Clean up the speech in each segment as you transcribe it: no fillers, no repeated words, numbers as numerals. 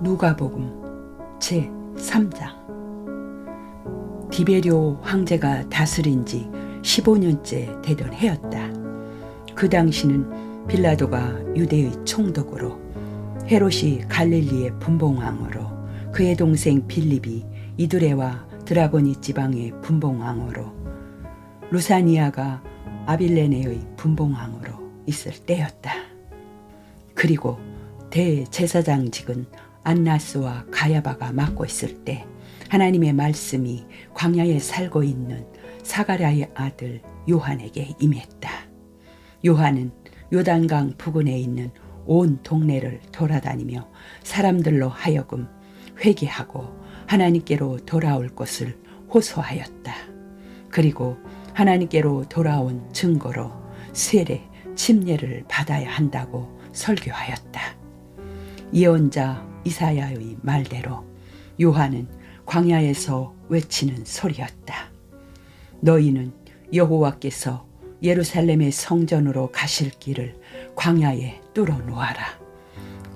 누가복음 제3장. 디베료 황제가 다스린 지 15년째 되던 해였다. 그 당시는 빌라도가 유대의 총독으로, 헤롯이 갈릴리의 분봉왕으로, 그의 동생 빌립이 이두레와 드라고니 지방의 분봉왕으로, 루사니아가 아빌레네의 분봉왕으로 있을 때였다. 그리고 대제사장직은 안나스와 가야바가 맡고 있을 때 하나님의 말씀이 광야에 살고 있는 사가랴의 아들 요한에게 임했다. 요한은 요단강 부근에 있는 온 동네를 돌아다니며 사람들로 하여금 회개하고 하나님께로 돌아올 것을 호소하였다. 그리고 하나님께로 돌아온 증거로 세례, 침례를 받아야 한다고 설교하였다. 예언자 이사야의 말대로 요한은 광야에서 외치는 소리였다. 너희는 여호와께서 예루살렘의 성전으로 가실 길을 광야에 뚫어 놓아라.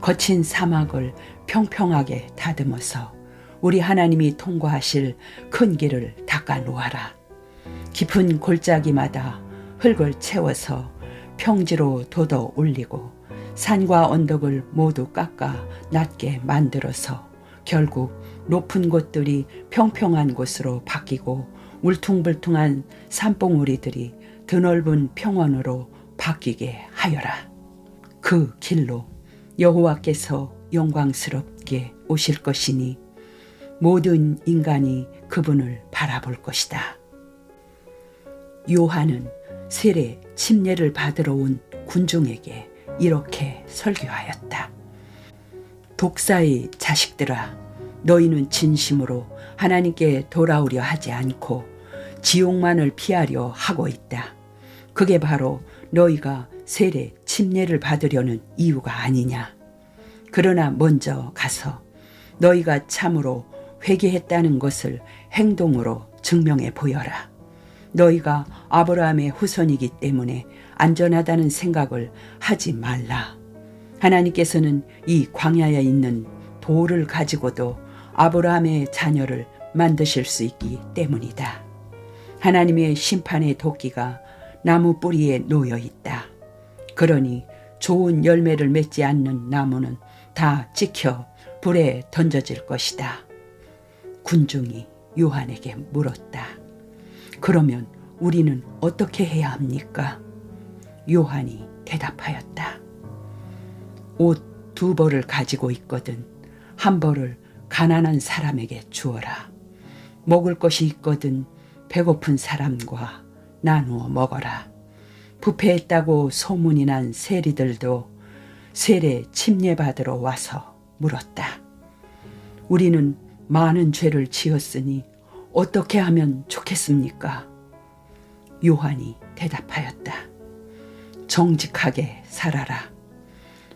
거친 사막을 평평하게 다듬어서 우리 하나님이 통과하실 큰 길을 닦아 놓아라. 깊은 골짜기마다 흙을 채워서 평지로 돋워 올리고 산과 언덕을 모두 깎아 낮게 만들어서 결국 높은 곳들이 평평한 곳으로 바뀌고 울퉁불퉁한 산봉우리들이 드넓은 평원으로 바뀌게 하여라. 그 길로 여호와께서 영광스럽게 오실 것이니 모든 인간이 그분을 바라볼 것이다. 요한은 세례 침례를 받으러 온 군중에게 이렇게 설교하였다. 독사의 자식들아, 너희는 진심으로 하나님께 돌아오려 하지 않고 지옥만을 피하려 하고 있다. 그게 바로 너희가 세례 침례를 받으려는 이유가 아니냐. 그러나 먼저 가서 너희가 참으로 회개했다는 것을 행동으로 증명해 보여라. 너희가 아브라함의 후손이기 때문에 안전하다는 생각을 하지 말라. 하나님께서는 이 광야에 있는 돌을 가지고도 아브라함의 자녀를 만드실 수 있기 때문이다. 하나님의 심판의 도끼가 나무 뿌리에 놓여 있다. 그러니 좋은 열매를 맺지 않는 나무는 다 찍혀 불에 던져질 것이다. 군중이 요한에게 물었다. 그러면 우리는 어떻게 해야 합니까? 요한이 대답하였다. 옷 2벌을 가지고 있거든 한 벌을 가난한 사람에게 주어라. 먹을 것이 있거든 배고픈 사람과 나누어 먹어라. 부패했다고 소문이 난 세리들도 세례 침례 받으러 와서 물었다. 우리는 많은 죄를 지었으니 어떻게 하면 좋겠습니까? 요한이 대답하였다. 정직하게 살아라.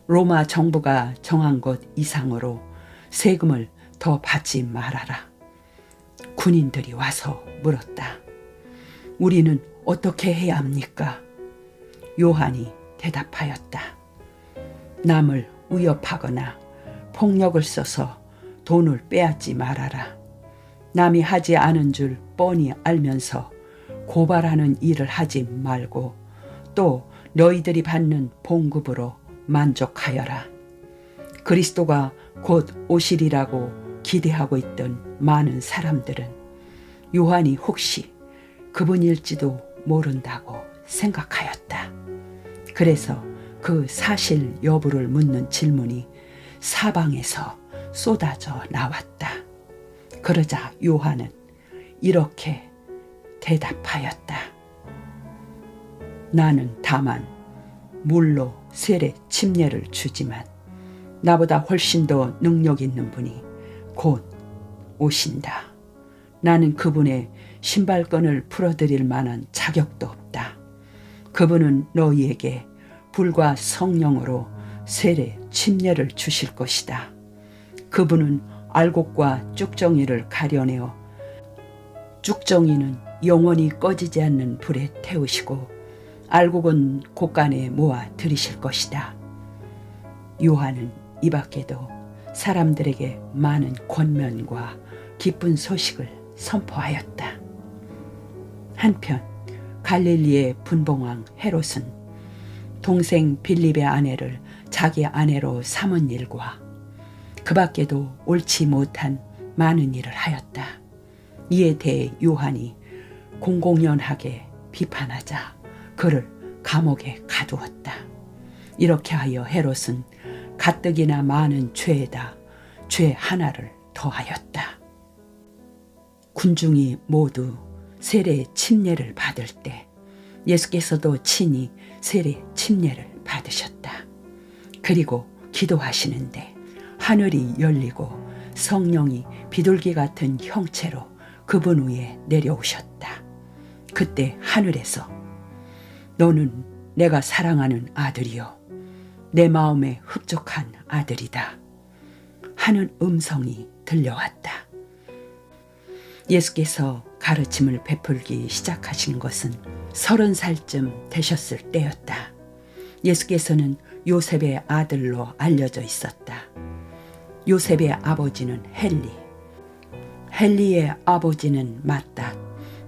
로마 정부가 정한 것 이상으로 세금을 더 받지 말아라. 군인들이 와서 물었다. 우리는 어떻게 해야 합니까? 요한이 대답하였다. 남을 위협하거나 폭력을 써서 돈을 빼앗지 말아라. 남이 하지 않은 줄 뻔히 알면서 고발하는 일을 하지 말고 또 너희들이 받는 봉급으로 만족하여라. 그리스도가 곧 오시리라고 기대하고 있던 많은 사람들은 요한이 혹시 그분일지도 모른다고 생각하였다. 그래서 그 사실 여부를 묻는 질문이 사방에서 쏟아져 나왔다. 그러자 요한은 이렇게 대답하였다. 나는 다만 물로 세례 침례를 주지만 나보다 훨씬 더 능력 있는 분이 곧 오신다. 나는 그분의 신발끈을 풀어드릴 만한 자격도 없다. 그분은 너희에게 불과 성령으로 세례 침례를 주실 것이다. 그분은 알곡과 쭉정이를 가려내어 쭉정이는 영원히 꺼지지 않는 불에 태우시고 알곡은 곳간에 모아 들이실 것이다. 요한은 이 밖에도 사람들에게 많은 권면과 기쁜 소식을 선포하였다. 한편 갈릴리의 분봉왕 헤롯은 동생 빌립의 아내를 자기 아내로 삼은 일과 그 밖에도 옳지 못한 많은 일을 하였다. 이에 대해 요한이 공공연하게 비판하자 그를 감옥에 가두었다. 이렇게 하여 헤롯은 가뜩이나 많은 죄에다 죄 하나를 더하였다. 군중이 모두 세례 침례를 받을 때 예수께서도 친히 세례 침례를 받으셨다. 그리고 기도하시는데 하늘이 열리고 성령이 비둘기 같은 형체로 그분 위에 내려오셨다. 그때 하늘에서 너는 내가 사랑하는 아들이요 내 마음에 흡족한 아들이다 하는 음성이 들려왔다. 예수께서 가르침을 베풀기 시작하신 것은 30살쯤 되셨을 때였다. 예수께서는 요셉의 아들로 알려져 있었다. 요셉의 아버지는 헬리, 헬리의 아버지는 맏닷,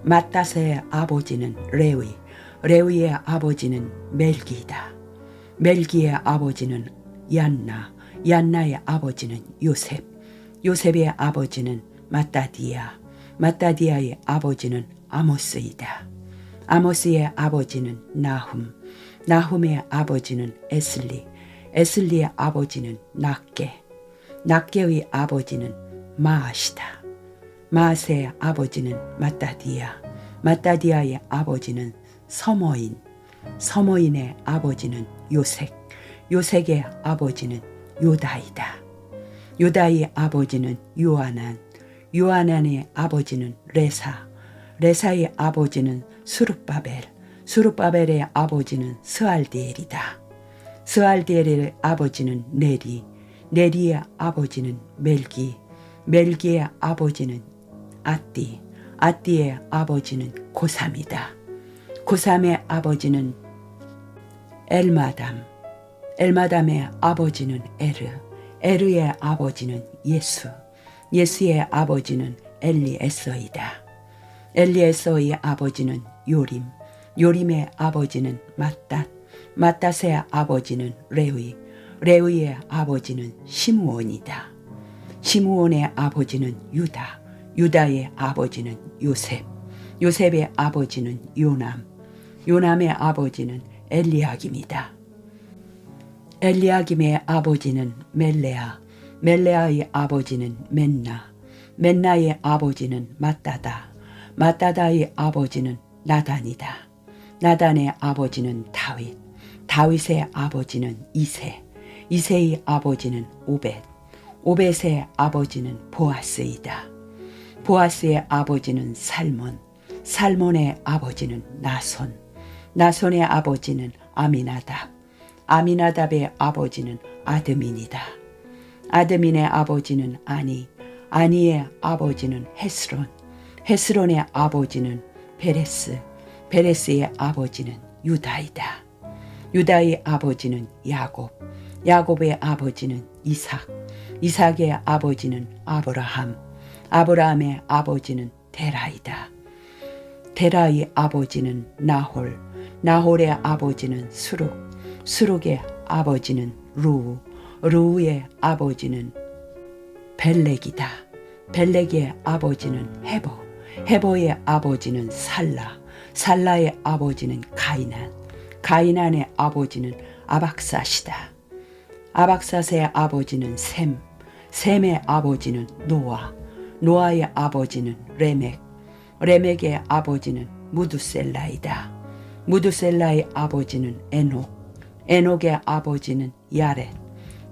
맏닷의 아버지는 레위, 레위의 아버지는 멜기다, 멜기의 아버지는 얀나, 얀나의 아버지는 요셉, 요셉의 아버지는 마따디아, 마따디아의 아버지는 아모스이다. 아모스의 아버지는 나훔, 나훔의 아버지는 에슬리, 에슬리의 아버지는 낫게, 낫게의 아버지는 마앗이다. 마앗의 아버지는 마따디아, 마따디아의 아버지는 서모인, 서모인의 아버지는 요색, 요색의 아버지는 요다이다. 요다이의 아버지는 요하난, 요하난의 아버지는 레사, 레사의 아버지는 수룹바벨, 수룹바벨의 아버지는 스알디엘이다. 스알디엘의 아버지는 네리, 네리의 아버지는 멜기, 멜기의 아버지는 아띠, 아띠의 아버지는 고삼이다. 고삼의 아버지는 엘마담, 엘마담의 아버지는 에르, 에르의 아버지는 예수, 예수의 아버지는 엘리에서이다. 엘리에서의 아버지는 요림, 요림의 아버지는 맏닷, 맏닷의 아버지는 레위, 레위의 아버지는 시므온이다. 시므온의 아버지는 유다, 유다의 아버지는 요셉, 요셉의 아버지는 요남, 요남의 아버지는 엘리야김이다. 엘리야김의 아버지는 멜레아, 멜레아의 아버지는 맨나, 맨나의 아버지는 마따다, 마따다의 아버지는 나단이다. 나단의 아버지는 다윗, 다윗의 아버지는 이세, 이세의 아버지는 오벳, 오벳의 아버지는 보아스이다. 보아스의 아버지는 살몬, 살몬의 아버지는 나손, 나손의 아버지는 아미나답, 아미나답의 아버지는 아드민이다. 아드민의 아버지는 아니, 아니의 아버지는 헤스론, 헤스론의 아버지는 베레스, 베레스의 아버지는 유다이다. 유다의 아버지는 야곱, 야곱의 아버지는 이삭, 이삭의 아버지는 아브라함, 아브라함의 아버지는 데라이다. 데라의 아버지는 나홀, 나홀의 아버지는 수룩, 수룩의 아버지는 루, 루의 아버지는 벨렉이다. 벨렉의 아버지는 헤보, 헤보의 아버지는 살라, 살라의 아버지는 가이난, 가이난의 아버지는 아박삿이다. 아박삿의 아버지는 셈, 셈의 아버지는 노아, 노아의 아버지는 레멕, 레멕의 아버지는 무두셀라이다. 무두셀라의 아버지는 에녹, 에녹의 아버지는 야렛,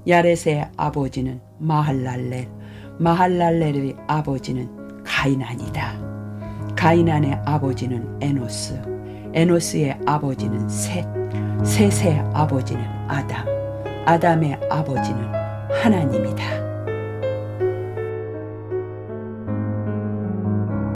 야렛의 아버지는 마할랄렐, 마할랄렐의 아버지는 가이난이다. 가이난의 아버지는 에노스, 에노스의 아버지는 셋, 셋의 아버지는 아담, 아담의 아버지는 하나님이다.